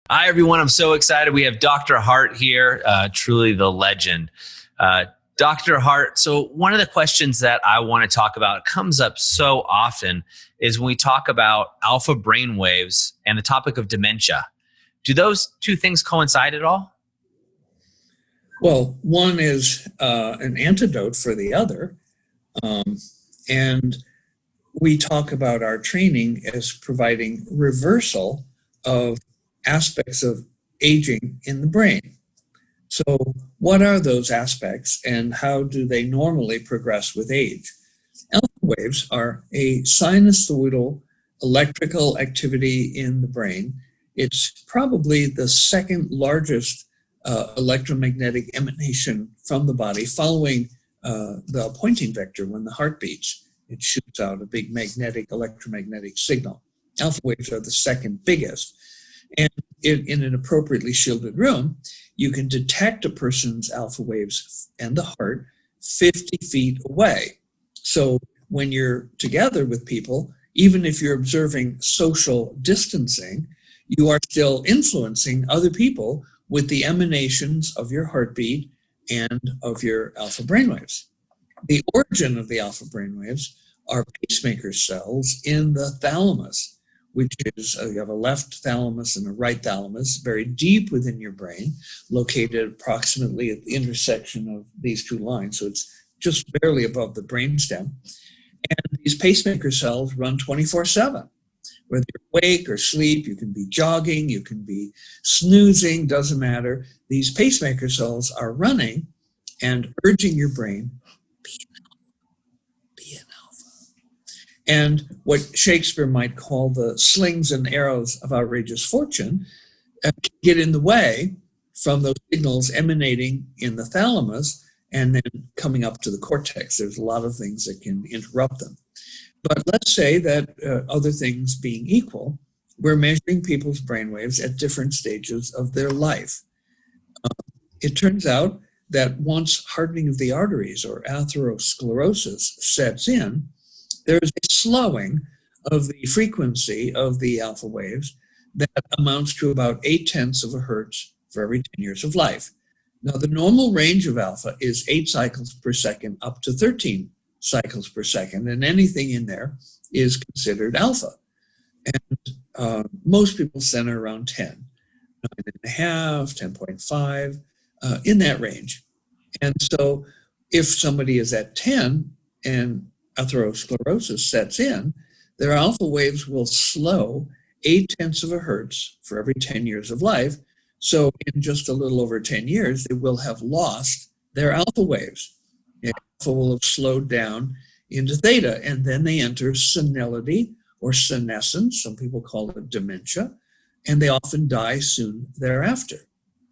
Hi, everyone. I'm so excited. We have Dr. Hardt here, truly the legend. Dr. Hardt, so one of the questions that I want to talk about comes up so often is when we talk about alpha brainwaves and the topic of dementia. Do those two things coincide at all? Well, one is an antidote for the other. And we talk about our training as providing reversal of aspects of aging in the brain. So what are those aspects and how do they normally progress with age? Alpha waves are a sinusoidal electrical activity in the brain. It's probably the second largest electromagnetic emanation from the body following the pointing vector. When the heart beats, it shoots out a big electromagnetic signal. Alpha waves are the second biggest. And in an appropriately shielded room, you can detect a person's alpha waves and the heart 50 feet away. So when you're together with people, even if you're observing social distancing, you are still influencing other people with the emanations of your heartbeat and of your alpha brainwaves. The origin of the alpha brainwaves are pacemaker cells in the thalamus, which is, you have a left thalamus and a right thalamus, very deep within your brain, located approximately at the intersection of these two lines. So it's just barely above the brainstem. And these pacemaker cells run 24/7. Whether you're awake or sleep, you can be jogging, you can be snoozing, doesn't matter. These pacemaker cells are running and urging your brain, be an alpha. And what Shakespeare might call the slings and arrows of outrageous fortune get in the way from those signals emanating in the thalamus and then coming up to the cortex. There's a lot of things that can interrupt them. But let's say that other things being equal, we're measuring people's brainwaves at different stages of their life. It turns out that once hardening of the arteries or atherosclerosis sets in, there's a slowing of the frequency of the alpha waves that amounts to about 0.8 of a hertz for every 10 years of life. Now, the normal range of alpha is 8 cycles per second up to 13 cycles per second, and anything in there is considered alpha. And most people center around 10, 9.5, 10.5, in that range. And so if somebody is at 10 and atherosclerosis sets in, their alpha waves will slow 0.8 of a hertz for every 10 years of life. So in just a little over 10 years, they will have lost their alpha waves. Alpha will have slowed down into theta, and then they enter senility or senescence. Some people call it dementia, and they often die soon thereafter.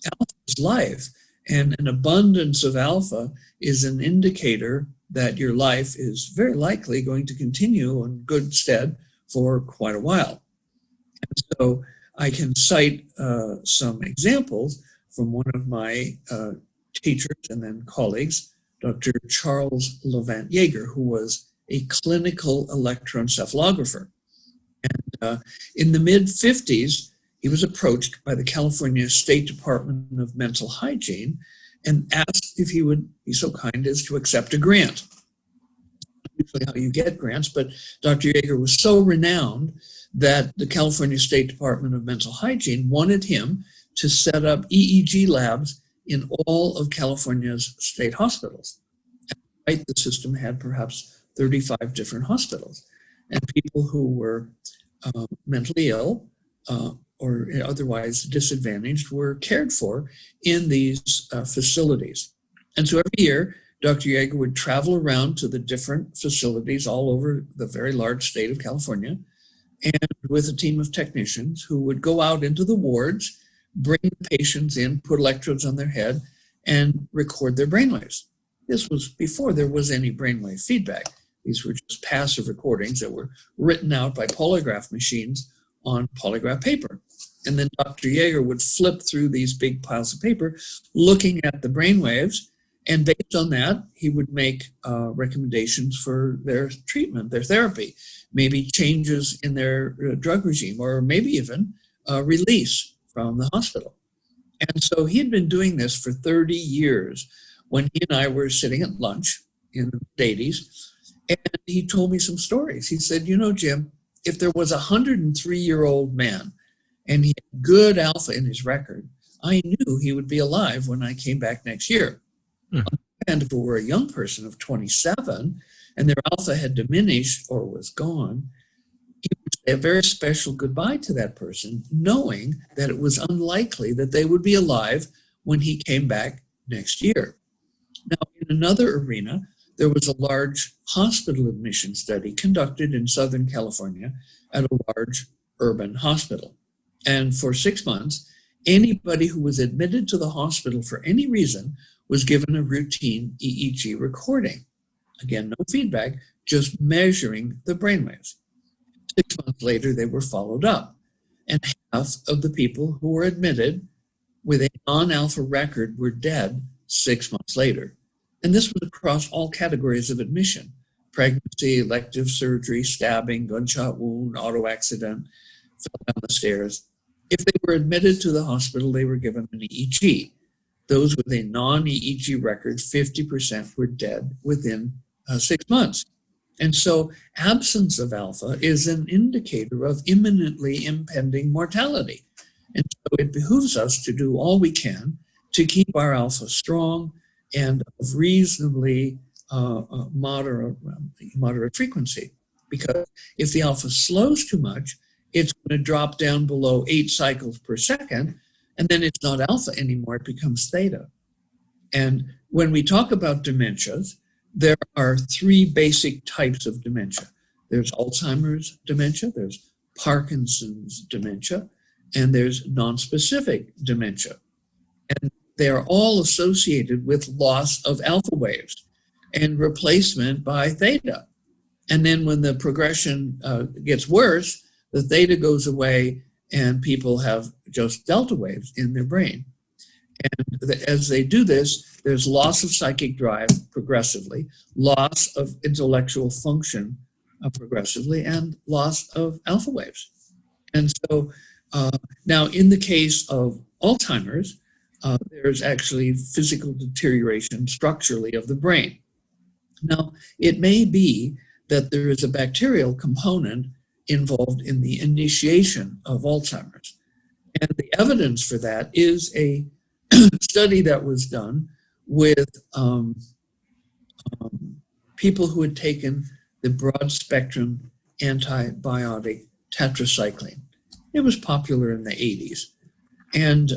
Alpha is life, and an abundance of alpha is an indicator that your life is very likely going to continue in good stead for quite a while. And so I can cite some examples from one of my teachers and then colleagues, Dr. Charles Levant Yeager, who was a clinical electroencephalographer. And in the mid-50s, he was approached by the California State Department of Mental Hygiene and asked if he would be so kind as to accept a grant. Usually how you get grants, but Dr. Yeager was so renowned that the California State Department of Mental Hygiene wanted him to set up EEG labs in all of California's state hospitals. Right, the system had perhaps 35 different hospitals, and people who were mentally ill or otherwise disadvantaged were cared for in these facilities. And so every year, Dr. Yeager would travel around to the different facilities all over the very large state of California, and with a team of technicians who would go out into the wards, bring the patients in, put electrodes on their head, and record their brainwaves. This was before there was any brainwave feedback. These were just passive recordings that were written out by polygraph machines on polygraph paper. And then Dr. Yeager would flip through these big piles of paper, looking at the brainwaves, and based on that, he would make recommendations for their treatment, their therapy, maybe changes in their drug regime, or maybe even release from the hospital. And so he had been doing this for 30 years when he and I were sitting at lunch in the 80s. And he told me some stories. He said, you know, Jim, if there was a 103-year-old man and he had good alpha in his record, I knew he would be alive when I came back next year. And if it were a young person of 27 and their alpha had diminished or was gone, he would say a very special goodbye to that person, knowing that it was unlikely that they would be alive when he came back next year. Now, in another arena, there was a large hospital admission study conducted in Southern California at a large urban hospital. And for 6 months, anybody who was admitted to the hospital for any reason was given a routine EEG recording. Again, no feedback, just measuring the brainwaves. 6 months later, they were followed up, and half of the people who were admitted with a non-alpha record were dead 6 months later. And this was across all categories of admission: pregnancy, elective surgery, stabbing, gunshot wound, auto accident, fell down the stairs. If they were admitted to the hospital, they were given an EEG. Those with a non-EEG record, 50% were dead within 6 months. And so absence of alpha is an indicator of imminently impending mortality. And so it behooves us to do all we can to keep our alpha strong and of reasonably moderate frequency. Because if the alpha slows too much, it's going to drop down below 8 cycles per second, and then it's not alpha anymore, it becomes theta. And when we talk about dementias, there are 3 basic types of dementia. There's Alzheimer's dementia, there's Parkinson's dementia, and there's nonspecific dementia. And they are all associated with loss of alpha waves and replacement by theta. And then when the progression gets worse, the theta goes away and people have just delta waves in their brain. And as they do this, there's loss of psychic drive progressively, loss of intellectual function progressively, and loss of alpha waves. And so now in the case of Alzheimer's, there's actually physical deterioration structurally of the brain. Now, it may be that there is a bacterial component involved in the initiation of Alzheimer's. And the evidence for that is a study that was done with people who had taken the broad spectrum antibiotic tetracycline. It was popular in the 80s. And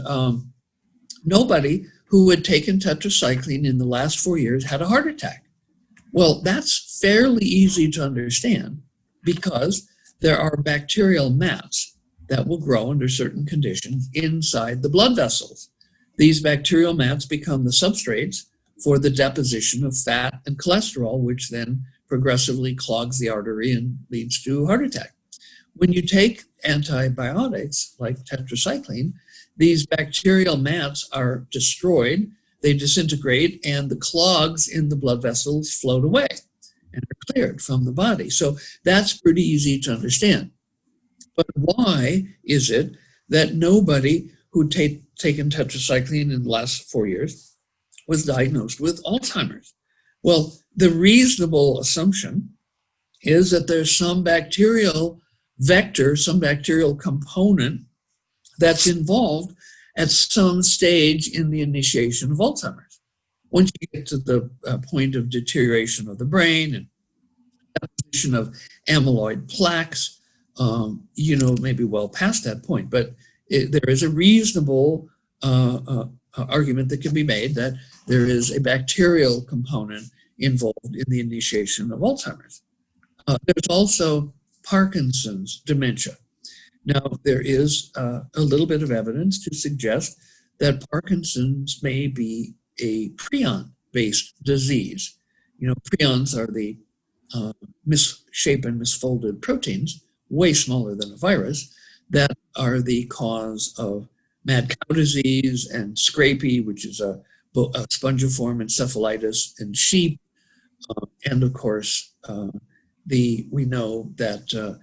nobody who had taken tetracycline in the last 4 years had a heart attack. Well, that's fairly easy to understand because there are bacterial mats that will grow under certain conditions inside the blood vessels. These bacterial mats become the substrates for the deposition of fat and cholesterol, which then progressively clogs the artery and leads to heart attack. When you take antibiotics like tetracycline, these bacterial mats are destroyed, they disintegrate, and the clogs in the blood vessels float away and are cleared from the body. So that's pretty easy to understand. But why is it that nobody who'd taken tetracycline in the last 4 years was diagnosed with Alzheimer's? Well, the reasonable assumption is that there's some bacterial vector, some bacterial component that's involved at some stage in the initiation of Alzheimer's. Once you get to the point of deterioration of the brain and deposition of amyloid plaques, maybe well past that point, but there is a reasonable argument that can be made that there is a bacterial component involved in the initiation of Alzheimer's. There's also Parkinson's dementia. Now, there is a little bit of evidence to suggest that Parkinson's may be a prion-based disease. Prions are the misshapen, misfolded proteins, way smaller than a virus, that are the cause of mad cow disease and scrapie, which is a spongiform encephalitis in sheep. And of course, we know that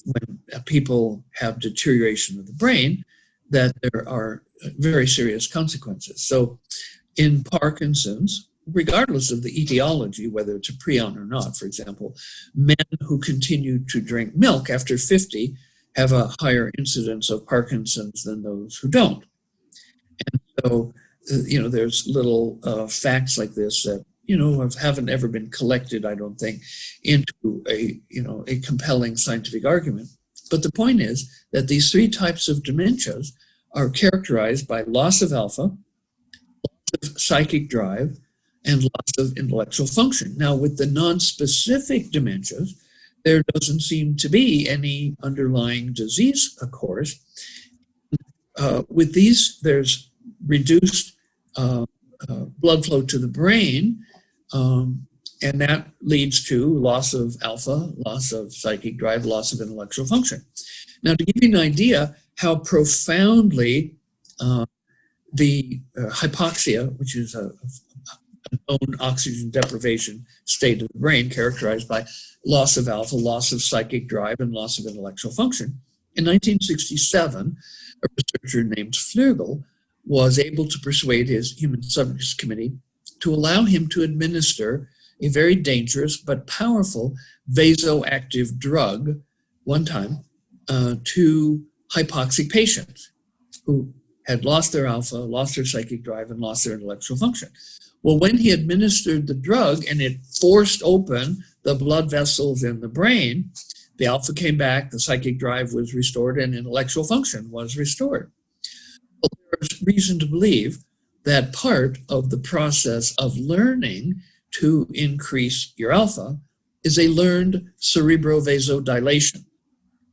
when people have deterioration of the brain, that there are very serious consequences. So in Parkinson's, regardless of the etiology, whether it's a prion or not, for example, men who continue to drink milk after 50 have a higher incidence of Parkinson's than those who don't. And so, there's little facts like this that, haven't ever been collected, I don't think, into a compelling scientific argument. But the point is that these three types of dementias are characterized by loss of alpha, loss of psychic drive, and loss of intellectual function. Now, with the non-specific dementias, there doesn't seem to be any underlying disease, of course. With these, there's reduced blood flow to the brain, and that leads to loss of alpha, loss of psychic drive, loss of intellectual function. Now, to give you an idea how profoundly the hypoxia, which is a known oxygen deprivation state of the brain characterized by loss of alpha, loss of psychic drive, and loss of intellectual function. In 1967, a researcher named Flügel was able to persuade his Human Subjects Committee to allow him to administer a very dangerous but powerful vasoactive drug one time to hypoxic patients who had lost their alpha, lost their psychic drive, and lost their intellectual function. Well, when he administered the drug and it forced open the blood vessels in the brain, the alpha came back, the psychic drive was restored, and intellectual function was restored. Well, there's reason to believe that part of the process of learning to increase your alpha is a learned cerebrovasodilation.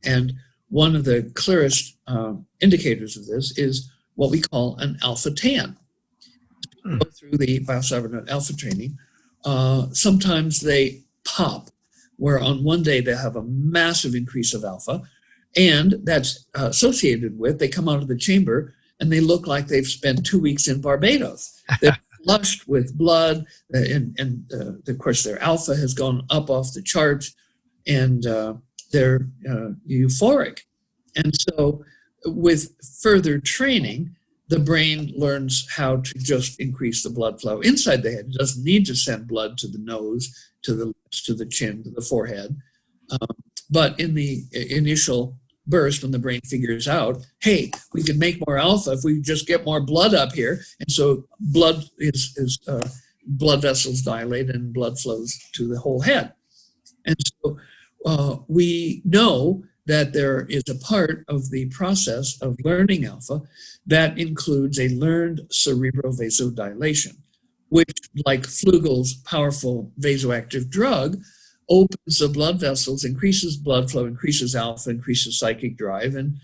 And one of the clearest indicators of this is what we call an alpha tan. Go through the Biocybernaut Alpha training, sometimes they pop, where on one day they have a massive increase of alpha, and that's associated with, they come out of the chamber and they look like they've spent 2 weeks in Barbados. They're flushed with blood, and of course their alpha has gone up off the charts, and they're euphoric. And so with further training, the brain learns how to just increase the blood flow inside the head. It doesn't need to send blood to the nose, to the lips, to the chin, to the forehead. But in the initial burst, when the brain figures out, hey, we can make more alpha if we just get more blood up here. And so blood blood vessels dilate and blood flows to the whole head. And so we know that there is a part of the process of learning alpha that includes a learned cerebrovasodilation, which, like Flügel's powerful vasoactive drug, opens the blood vessels, increases blood flow, increases alpha, increases psychic drive, and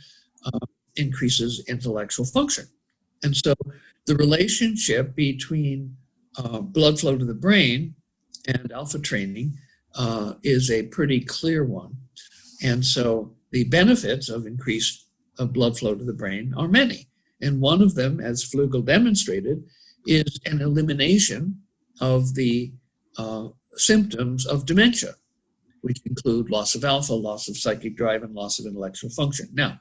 increases intellectual function. And so the relationship between blood flow to the brain and alpha training is a pretty clear one. And so the benefits of increased blood flow to the brain are many. And one of them, as Flügel demonstrated, is an elimination of the symptoms of dementia, which include loss of alpha, loss of psychic drive, and loss of intellectual function. Now,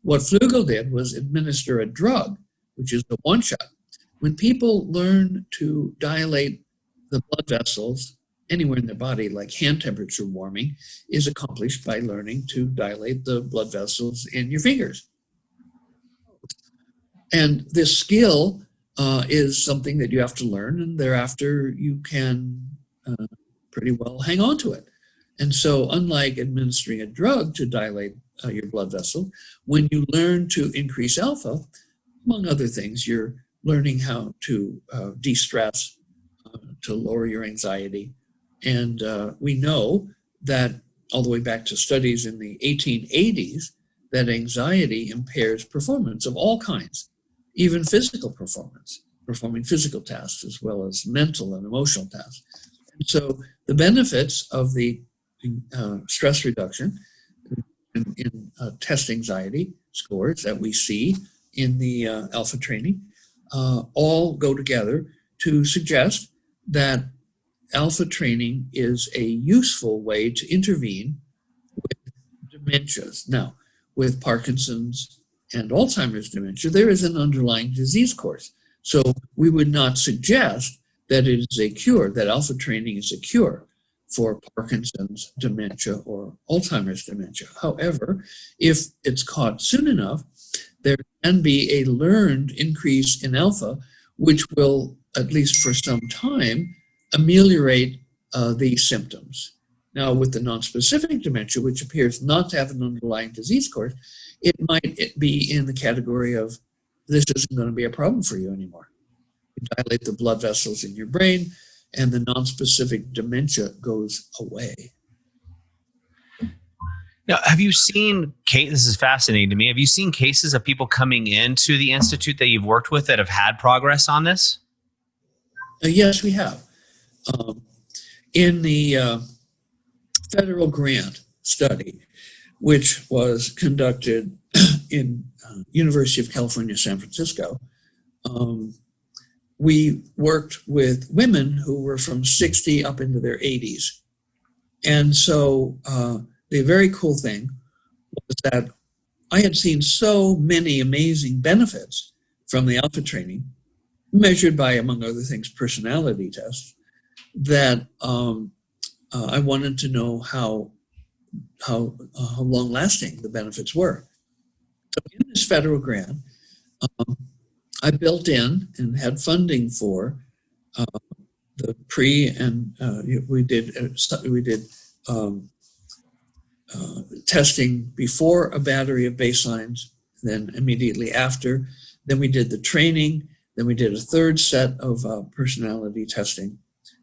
what Flügel did was administer a drug, which is the one shot. When people learn to dilate the blood vessels anywhere in their body, like hand temperature warming, is accomplished by learning to dilate the blood vessels in your fingers. And this skill is something that you have to learn, and thereafter you can pretty well hang on to it. And so unlike administering a drug to dilate your blood vessel, when you learn to increase alpha, among other things, you're learning how to de-stress, to lower your anxiety. And we know that all the way back to studies in the 1880s, that anxiety impairs performance of all kinds, even physical performance, performing physical tasks as well as mental and emotional tasks. And so the benefits of the stress reduction in test anxiety scores that we see in the alpha training all go together to suggest that alpha training is a useful way to intervene with dementias. Now, with Parkinson's and Alzheimer's dementia, there is an underlying disease course. So we would not suggest that it is a cure, that alpha training is a cure for Parkinson's dementia or Alzheimer's dementia. However, if it's caught soon enough, there can be a learned increase in alpha, which will, at least for some time, ameliorate these symptoms. Now, with the nonspecific dementia, which appears not to have an underlying disease course, it might be in the category of this isn't going to be a problem for you anymore. You dilate the blood vessels in your brain, and the nonspecific dementia goes away. Now, have you seen, this is fascinating to me, have you seen cases of people coming into the Institute that you've worked with that have had progress on this? Yes, we have. In the federal grant study, which was conducted in University of California, San Francisco, we worked with women who were from 60 up into their 80s. And so the very cool thing was that I had seen so many amazing benefits from the alpha training, measured by, among other things, personality tests, that I wanted to know how long-lasting the benefits were. So in this federal grant, I built in and had funding for the pre and we did testing before a battery of baselines, then immediately after. Then we did the training. Then we did a third set of personality testing,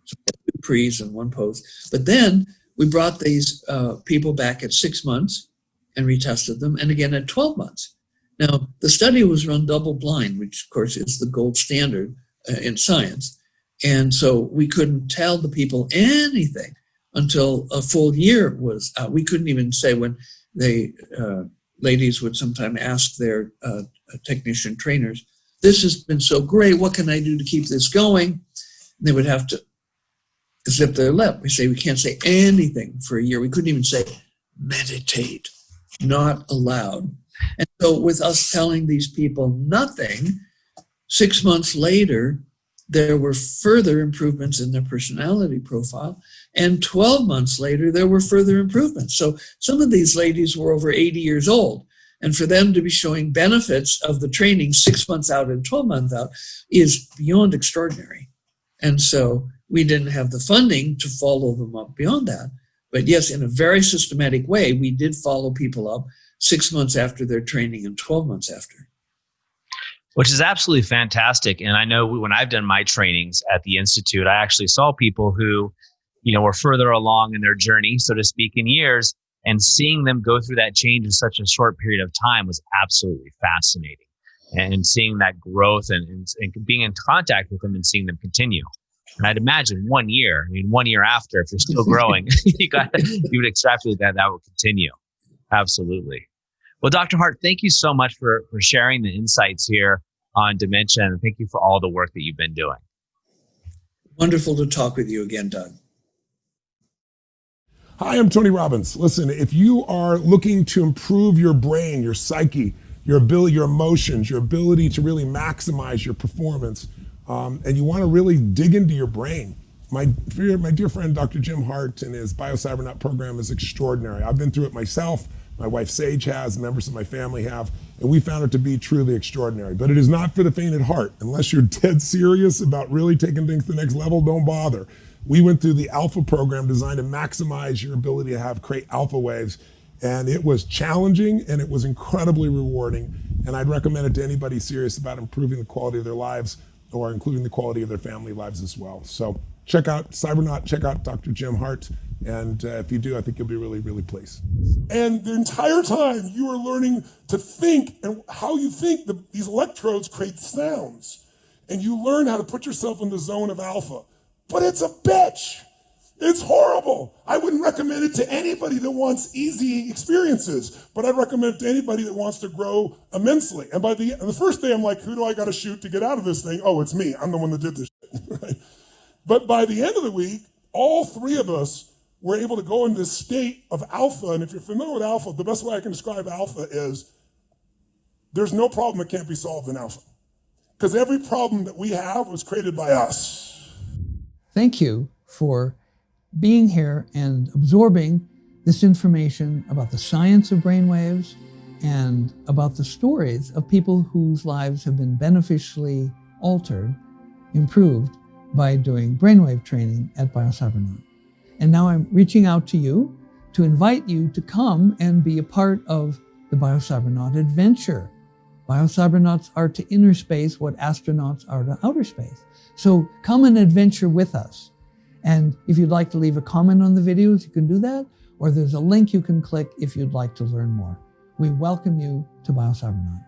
so 2 pre's and 1 post. But then we brought these people back at 6 months and retested them, and again at 12 months. Now, the study was run double blind, which of course is the gold standard in science. And so we couldn't tell the people anything until a full year was out. We couldn't even say, when they ladies would sometimes ask their technician trainers, "This has been so great, what can I do to keep this going?" And they would have to zip their lip. We say, we can't say anything for a year. We couldn't even say, meditate, not allowed. And so with us telling these people nothing, 6 months later, there were further improvements in their personality profile. And 12 months later, there were further improvements. So some of these ladies were over 80 years old. And for them to be showing benefits of the training 6 months out and 12 months out is beyond extraordinary. And so we didn't have the funding to follow them up beyond that. But yes, in a very systematic way, we did follow people up 6 months after their training and 12 months after. Which is absolutely fantastic. And I know when I've done my trainings at the Institute, I actually saw people who, were further along in their journey, so to speak, in years, and seeing them go through that change in such a short period of time was absolutely fascinating. And seeing that growth and being in contact with them and seeing them continue. And I'd imagine 1 year, 1 year after, if you're still growing, you would extrapolate that would continue. Absolutely. Well, Dr. Hardt, thank you so much for sharing the insights here on dementia, and thank you for all the work that you've been doing. Wonderful to talk with you again, Doug. Hi, I'm Tony Robbins. Listen, if you are looking to improve your brain, your psyche, your ability, your emotions, your ability to really maximize your performance, and you want to really dig into your brain, my dear friend, Dr. Jim Hardt, and his Biocybernaut program is extraordinary. I've been through it myself. My wife Sage has, members of my family have, and we found it to be truly extraordinary. But it is not for the faint at heart. Unless you're dead serious about really taking things to the next level, don't bother. We went through the Alpha program designed to maximize your ability to create alpha waves. And it was challenging and it was incredibly rewarding. And I'd recommend it to anybody serious about improving the quality of their lives or including the quality of their family lives as well. So check out Cybernaut, check out Dr. Jim Hardt. And if you do, I think you'll be really, really pleased. And the entire time you are learning to think and how you think these electrodes create sounds. And you learn how to put yourself in the zone of alpha. But it's a bitch. It's horrible. I wouldn't recommend it to anybody that wants easy experiences, but I'd recommend it to anybody that wants to grow immensely. And by the first day, I'm like, who do I got to shoot to get out of this thing? Oh, it's me. I'm the one that did this shit. Right? But by the end of the week, all 3 of us were able to go into this state of alpha. And if you're familiar with alpha, the best way I can describe alpha is there's no problem that can't be solved in Alpha. Because every problem that we have was created by us. Thank you for being here and absorbing this information about the science of brainwaves and about the stories of people whose lives have been beneficially altered, improved by doing brainwave training at Biocybernaut. And now I'm reaching out to you to invite you to come and be a part of the Biocybernaut adventure. Biocybernauts are to inner space what astronauts are to outer space. So come and adventure with us. And if you'd like to leave a comment on the videos, you can do that, or there's a link you can click if you'd like to learn more. We welcome you to Biocybernaut.